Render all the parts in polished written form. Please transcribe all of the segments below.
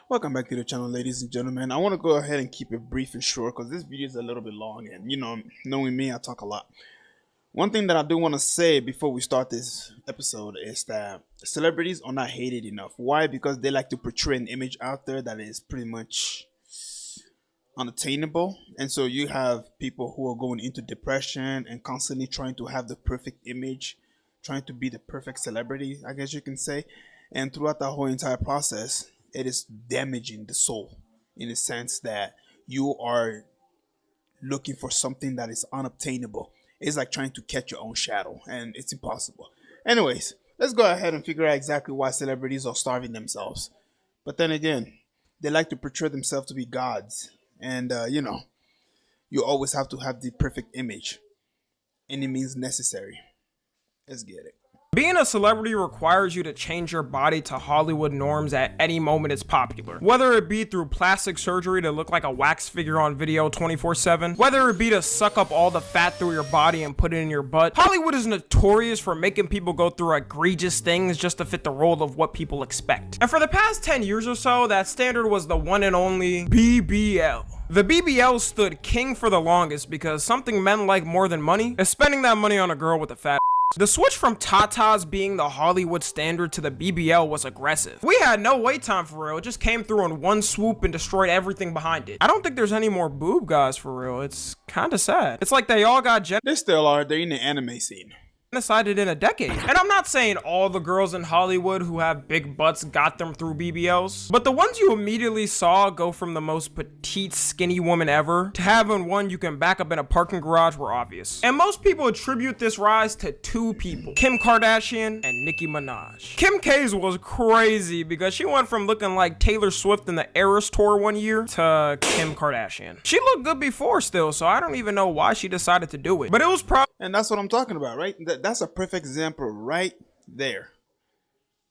Welcome back to the channel, ladies and gentlemen. I want to go ahead and keep it brief and short because this video is a little bit long, and knowing me, I talk a lot. One thing that I do want to say before we start this episode is that celebrities are not hated enough. Why? Because they like to portray an image out there that is pretty much unattainable, and so you have people who are going into depression and constantly trying to have the perfect image, trying to be the perfect celebrity, I guess you can say. And throughout that whole entire process, it is damaging the soul in the sense that you are looking for something that is unobtainable. It's like trying to catch your own shadow, and it's impossible. Anyways, let's go ahead and figure out exactly why celebrities are starving themselves. But then again, they like to portray themselves to be gods, and you always have to have the perfect image. Any means necessary. Let's get it. Being a celebrity requires you to change your body to Hollywood norms at any moment it's popular. Whether it be through plastic surgery to look like a wax figure on video 24/7, whether it be to suck up all the fat through your body and put it in your butt, Hollywood is notorious for making people go through egregious things just to fit the role of what people expect. And for the past 10 years or so, that standard was the one and only BBL. The BBL stood king for the longest because something men like more than money is spending that money on a girl with a fat. The switch from Tatas being the Hollywood standard to the BBL was aggressive. We had no wait time for real, it just came through in one swoop and destroyed everything behind it. I don't think there's any more boob guys for real, it's kinda sad. It's like they all got They still are, they're in the anime scene. Decided in a decade. And I'm not saying all the girls in Hollywood who have big butts got them through BBLs, but the ones you immediately saw go from the most petite, skinny woman ever to having one you can back up in a parking garage were obvious. And most people attribute this rise to two people, Kim Kardashian and Nicki Minaj. Kim K's was crazy because she went from looking like Taylor Swift in the Eras tour one year to Kim Kardashian. She looked good before still, so I don't even know why she decided to do it. But it was probably. And that's what I'm talking about, right? That's a perfect example right there.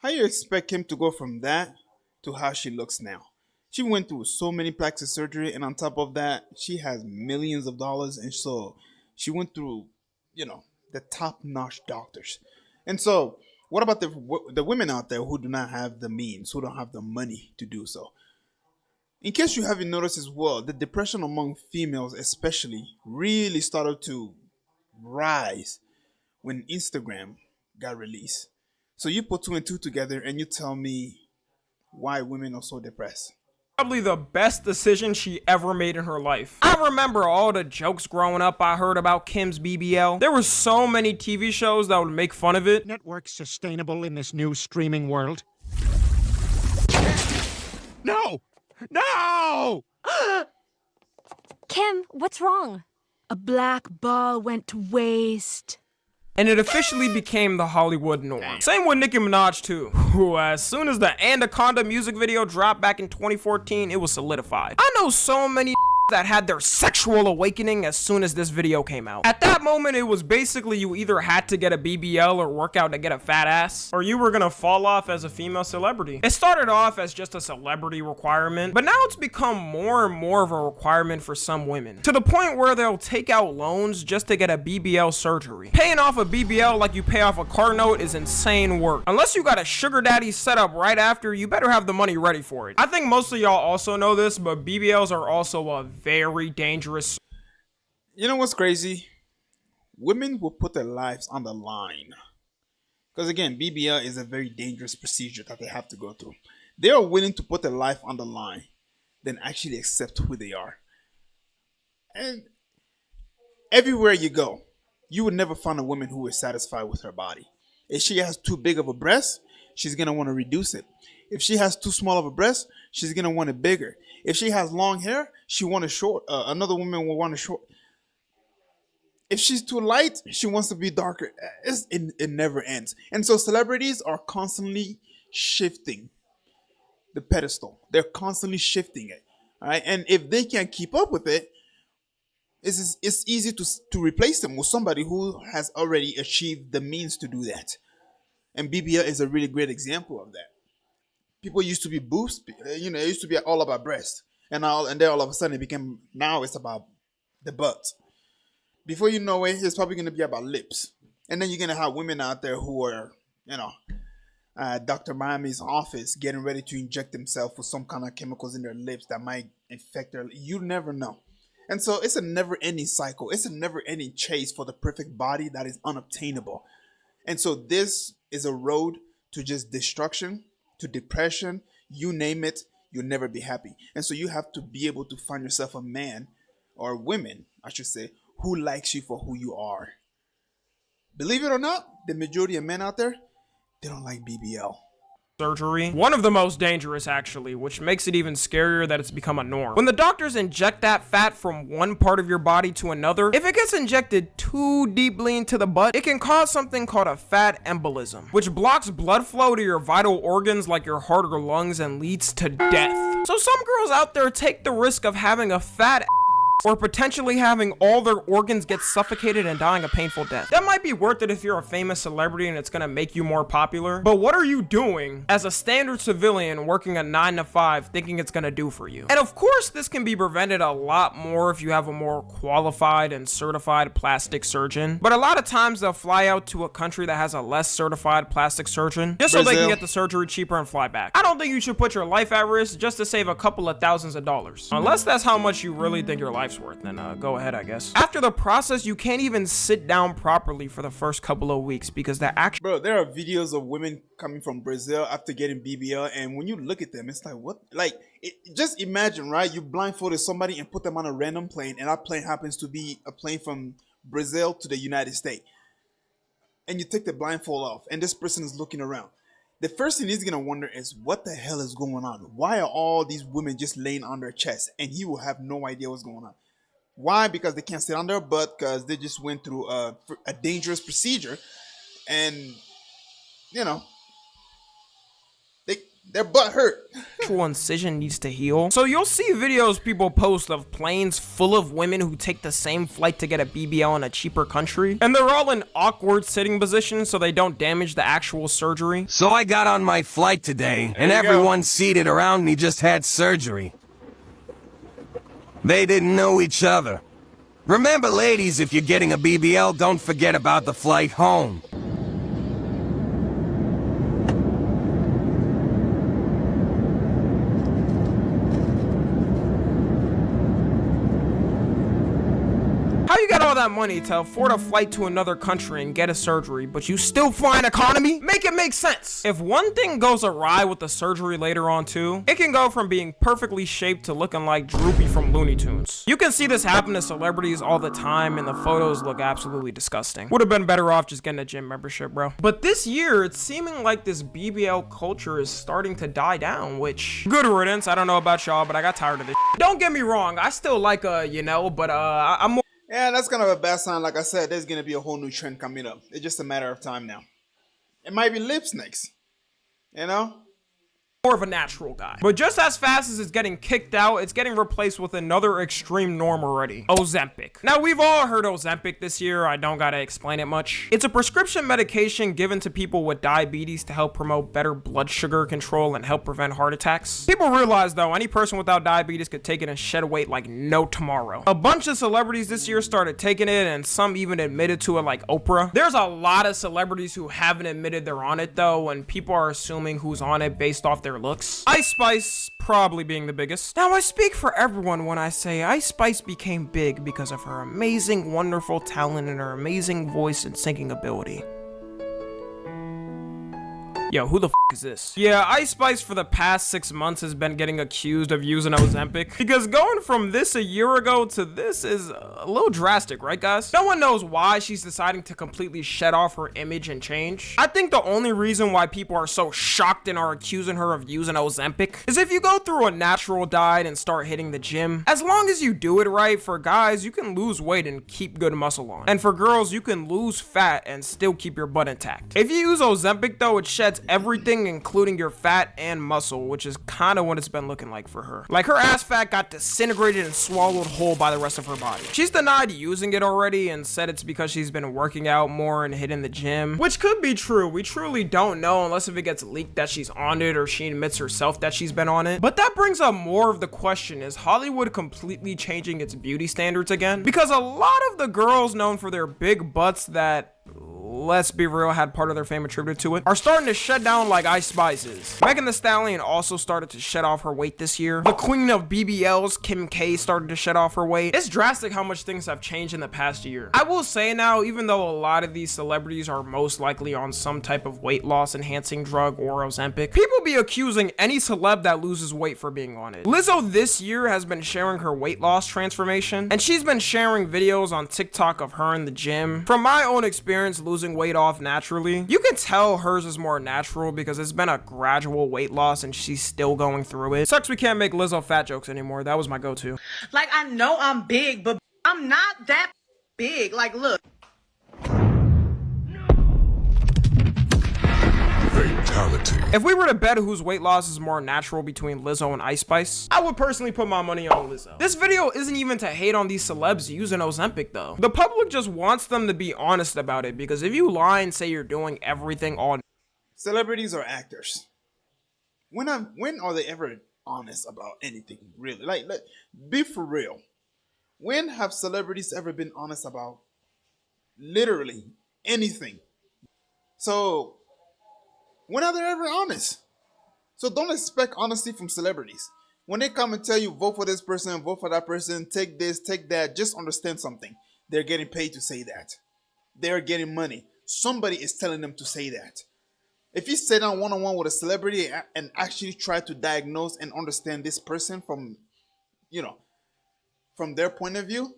How you expect Kim to go from that to how she looks now? She went through so many plastic surgery, and on top of that, she has millions of dollars, and so she went through, the top-notch doctors. And so, what about the women out there who do not have the means, who don't have the money to do so? In case you haven't noticed as well, the depression among females especially really started to rise when Instagram got released. So you put two and two together and you tell me why women are so depressed. Probably the best decision she ever made in her life. I remember all the jokes growing up I heard about Kim's BBL. There were so many TV shows that would make fun of it. Network sustainable in this new streaming world? No! No! Kim, what's wrong? A black ball went to waste. And it officially became the Hollywood norm. Same with Nicki Minaj too, who as soon as the Anaconda music video dropped back in 2014, it was solidified. I know so many that had their sexual awakening as soon as this video came out. At that moment, it was basically you either had to get a BBL or work out to get a fat ass, or you were gonna fall off as a female celebrity. It started off as just a celebrity requirement, but now it's become more and more of a requirement for some women, to the point where they'll take out loans just to get a BBL surgery. Paying off a BBL like you pay off a car note is insane work. Unless you got a sugar daddy set up right after, you better have the money ready for it. I think most of y'all also know this, but BBLs are also a very dangerous. You know what's crazy? Women will put their lives on the line. Because again, BBL is a very dangerous procedure that they have to go through. They are willing to put their life on the line than actually accept who they are. And everywhere you go, you would never find a woman who is satisfied with her body. If she has too big of a breast, she's going to want to reduce it. If she has too small of a breast, she's going to want it bigger. If she has long hair, she wants it short. Another woman will want it short. If she's too light, she wants to be darker. It never ends. And so celebrities are constantly shifting the pedestal. They're constantly shifting it. All right. And if they can't keep up with it, it's easy to replace them with somebody who has already achieved the means to do that. And BBL is a really great example of that. People used to be boobs, it used to be all about breast. And then all of a sudden now it's about the butt. Before you know it, it's probably going to be about lips. And then you're going to have women out there who are, Dr. Miami's office getting ready to inject themselves with some kind of chemicals in their lips that might infect their. You never know. And so it's a never ending cycle. It's a never ending chase for the perfect body that is unobtainable. And so this is a road to just destruction, to depression, you name it, you'll never be happy. And so you have to be able to find yourself a man or women, I should say, who likes you for who you are. Believe it or not, the majority of men out there, they don't like BBL. Surgery. One of the most dangerous, actually, which makes it even scarier that it's become a norm. When the doctors inject that fat from one part of your body to another, if it gets injected too deeply into the butt, it can cause something called a fat embolism, which blocks blood flow to your vital organs like your heart or lungs and leads to death. So some girls out there take the risk of having a fat or potentially having all their organs get suffocated and dying a painful death. That might be worth it if you're a famous celebrity and it's gonna make you more popular, but what are you doing as a standard civilian working a 9 to 5 thinking it's gonna do for you? And of course, this can be prevented a lot more if you have a more qualified and certified plastic surgeon, but a lot of times they'll fly out to a country that has a less certified plastic surgeon just so they can get the surgery cheaper and fly back. I don't think you should put your life at risk just to save a couple of thousands of dollars, unless that's how much you really think your life worth, then go ahead, I guess. After the process, you can't even sit down properly for the first couple of weeks because the actual— Bro, there are videos of women coming from Brazil after getting BBL, and when you look at them, it's like, what? Like, just imagine, right? You blindfolded somebody and put them on a random plane, and that plane happens to be a plane from Brazil to the United States. And you take the blindfold off, and this person is looking around. The first thing he's gonna wonder is, what the hell is going on? Why are all these women just laying on their chest? And he will have no idea what's going on. Why? Because they can't sit on their butt, because they just went through a dangerous procedure, and you know, their butt hurt. actual incision needs to heal. So you'll see videos people post of planes full of women who take the same flight to get a BBL in a cheaper country, and they're all in awkward sitting positions so they don't damage the actual surgery. So I got on my flight today, and everyone seated around me just had surgery. They didn't know each other. Remember, ladies, if you're getting a BBL, don't forget about the flight home. How you got all that money to afford a flight to another country and get a surgery, but you still fly in economy? Make it make sense. If one thing goes awry with the surgery later on too, it can go from being perfectly shaped to looking like Droopy from Looney Tunes. You can see this happen to celebrities all the time, and the photos look absolutely disgusting. Would have been better off just getting a gym membership, bro. But this year, it's seeming like this BBL culture is starting to die down, which, good riddance. I don't know about y'all, but I got tired of this. Don't get me wrong, I still like but I'm more— Yeah, that's kind of a bad sign. Like I said, there's gonna be a whole new trend coming up. It's just a matter of time now. It might be lips next. You know? more of a natural guy. But just as fast as it's getting kicked out, it's getting replaced with another extreme norm already: Ozempic. Now, we've all heard Ozempic this year. I don't gotta explain it much. It's a prescription medication given to people with diabetes to help promote better blood sugar control and help prevent heart attacks. People realize, though, any person without diabetes could take it and shed weight like no tomorrow. A bunch of celebrities this year started taking it, and some even admitted to it, like Oprah. There's a lot of celebrities who haven't admitted they're on it, though, and people are assuming who's on it based off their looks. Ice Spice probably being the biggest. Now, I speak for everyone when I say Ice Spice became big because of her amazing, wonderful talent and her amazing voice and singing ability. Yo, who the f is this? Yeah, Ice Spice for the past 6 months has been getting accused of using Ozempic, because going from this a year ago to this is a little drastic, right guys? No one knows why she's deciding to completely shed off her image and change. I think the only reason why people are so shocked and are accusing her of using Ozempic is if you go through a natural diet and start hitting the gym. As long as you do it right, for guys, you can lose weight and keep good muscle on. And for girls, you can lose fat and still keep your butt intact. If you use Ozempic though, it sheds everything, including your fat and muscle, which is kind of what it's been looking like for her. Like, her ass fat got disintegrated and swallowed whole by the rest of her body. She's denied using it already and said it's because she's been working out more and hitting the gym, which could be true. We truly don't know unless if it gets leaked that she's on it or she admits herself that she's been on it. But that brings up more of the question: is Hollywood completely changing its beauty standards again? Because a lot of the girls known for their big butts that let's be real, had part of their fame attributed to it, are starting to shed down like Ice Spice is. Megan Thee Stallion also started to shed off her weight this year. The queen of BBLs, Kim K, started to shed off her weight. It's drastic how much things have changed in the past year. I will say now, even though a lot of these celebrities are most likely on some type of weight loss enhancing drug or Ozempic, people be accusing any celeb that loses weight for being on it. Lizzo this year has been sharing her weight loss transformation, and she's been sharing videos on TikTok of her in the gym. From my own experience losing weight off naturally, you can tell hers is more natural because it's been a gradual weight loss and she's still going through it. Sucks we can't make Lizzo fat jokes anymore. That was my go-to. Like, I know I'm big, but I'm not that big. Like, look. If we were to bet whose weight loss is more natural between Lizzo and Ice Spice, I would personally put my money on Lizzo. This video isn't even to hate on these celebs using Ozempic though. The public just wants them to be honest about it, because if you lie and say you're doing everything all... Celebrities are actors. When are they ever honest about anything, really? Like, be for real. When have celebrities ever been honest about literally anything? So, when are they ever honest? So don't expect honesty from celebrities. When they come and tell you, vote for this person, vote for that person, take this, take that, just understand something. They're getting paid to say that. They're getting money. Somebody is telling them to say that. If you sit down one-on-one with a celebrity and actually try to diagnose and understand this person from, from their point of view,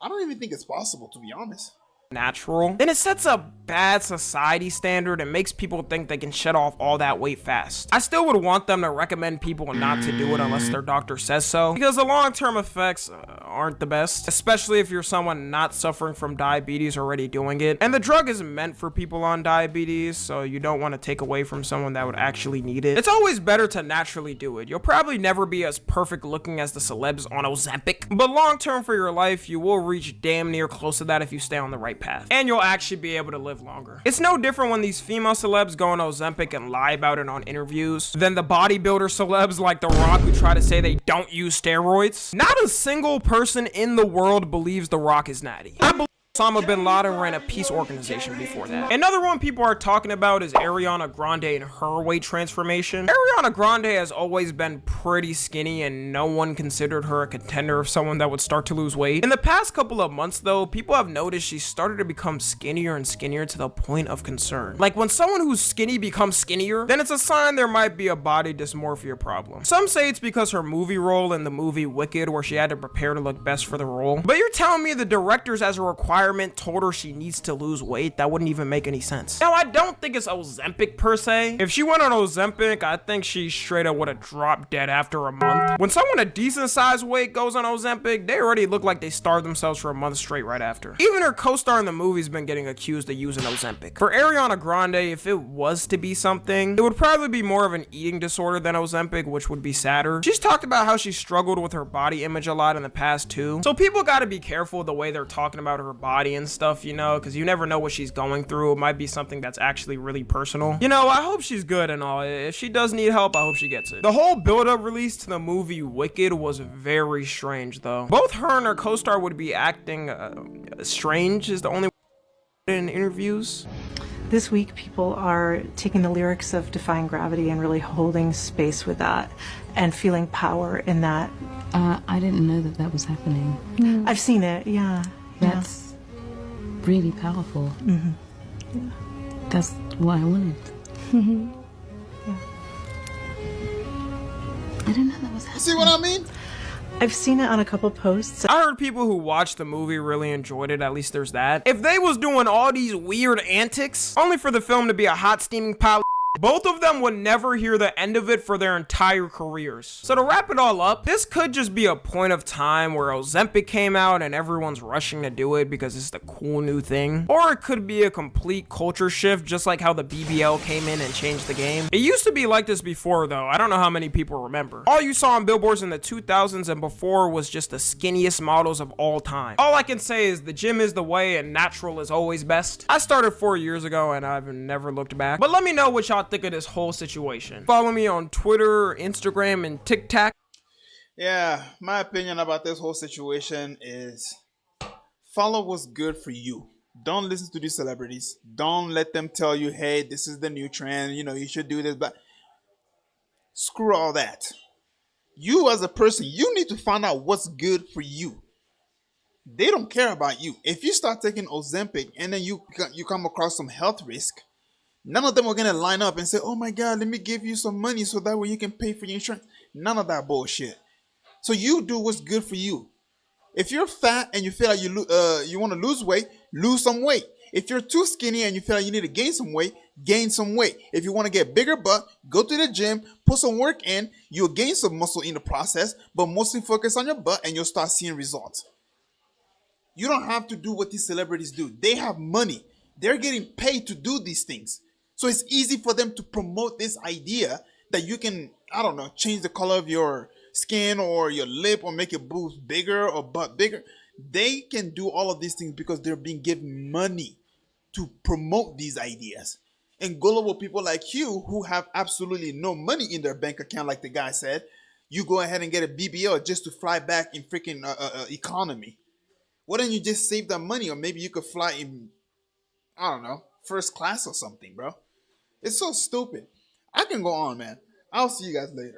I don't even think it's possible, to be honest. Natural, then it sets a bad society standard and makes people think they can shed off all that weight fast. I still would want them to recommend people not to do it unless their doctor says so, because the long-term effects aren't the best, especially if you're someone not suffering from diabetes already doing it. And the drug is meant for people on diabetes, so you don't want to take away from someone that would actually need it. It's always better to naturally do it. You'll probably never be as perfect looking as the celebs on Ozempic, but long-term for your life, you will reach damn near close to that if you stay on the right path, and you'll actually be able to live longer. It's no different when these female celebs go on Ozempic and lie about it on interviews than the bodybuilder celebs like The Rock who try to say they don't use steroids. Not a single person in the world believes The Rock is natty. I believe Osama bin Laden ran a peace organization before that. Another one people are talking about is Ariana Grande and her weight transformation. Ariana Grande has always been pretty skinny and no one considered her a contender of someone that would start to lose weight. In the past couple of months though, people have noticed she started to become skinnier and skinnier to the point of concern. Like when someone who's skinny becomes skinnier, then it's a sign there might be a body dysmorphia problem. Some say it's because her movie role in the movie Wicked, where she had to prepare to look best for the role. But you're telling me the directors as a requirement told her she needs to lose weight? That wouldn't even make any sense. Now, I don't think it's Ozempic per se. If she went on Ozempic, I think she straight up would have dropped dead after a month. When someone a decent sized weight goes on Ozempic, they already look like they starved themselves for a month straight right after. Even her co-star in the movie's been getting accused of using Ozempic. For Ariana Grande, if it was to be something, it would probably be more of an eating disorder than Ozempic, which would be sadder. She's talked about how she struggled with her body image a lot in the past too. So people gotta be careful the way they're talking about her body and stuff, because you never know what she's going through. It might be something that's actually really personal. I hope she's good and all. If she does need help, I hope she gets it. The whole build-up release to the movie Wicked was very strange though. Both her and her co-star would be acting strange is the only in interviews. This week, people are taking the lyrics of Defying Gravity and really holding space with that and feeling power in that. I didn't know that was happening. I've seen it, yeah. That's really powerful. Mm-hmm. Yeah. That's what I wanted. Mm-hmm. Yeah. I didn't know that was happening. You see what I mean? I've seen it on a couple posts. I heard people who watched the movie really enjoyed it, at least there's that. If they was doing all these weird antics, only for the film to be a hot steaming pile, both of them would never hear the end of it for their entire careers. So to wrap it all up, this could just be a point of time where Ozempic came out and everyone's rushing to do it because it's the cool new thing. Or it could be a complete culture shift, just like how the BBL came in and changed the game. It used to be like this before though. I don't know how many people remember. All you saw on billboards in the 2000s and before was just the skinniest models of all time. All I can say is the gym is the way and natural is always best. I started 4 years ago and I've never looked back. But let me know what y'all think of this whole situation. Follow me on Twitter, Instagram, and TikTok. Yeah, my opinion about this whole situation is follow what's good for you. Don't listen to these celebrities. Don't let them tell you, hey, this is the new trend, you should do this, but screw all that. You as a person, you need to find out what's good for you. They don't care about you. If you start taking Ozempic and then you come across some health risk, none of them are gonna line up and say, "Oh my God, let me give you some money so that way you can pay for your insurance." None of that bullshit. So you do what's good for you. If you're fat and you feel like you want to lose weight, lose some weight. If you're too skinny and you feel like you need to gain some weight, gain some weight. If you want to get bigger butt, go to the gym, put some work in. You'll gain some muscle in the process, but mostly focus on your butt and you'll start seeing results. You don't have to do what these celebrities do. They have money. They're getting paid to do these things. So it's easy for them to promote this idea that you can, I don't know, change the color of your skin or your lip or make your boobs bigger or butt bigger. They can do all of these things because they're being given money to promote these ideas. And gullible people like you who have absolutely no money in their bank account, like the guy said, you go ahead and get a BBL just to fly back in freaking economy. Why don't you just save that money, or maybe you could fly in, I don't know, first class or something, bro? It's so stupid. I can go on, man. I'll see you guys later.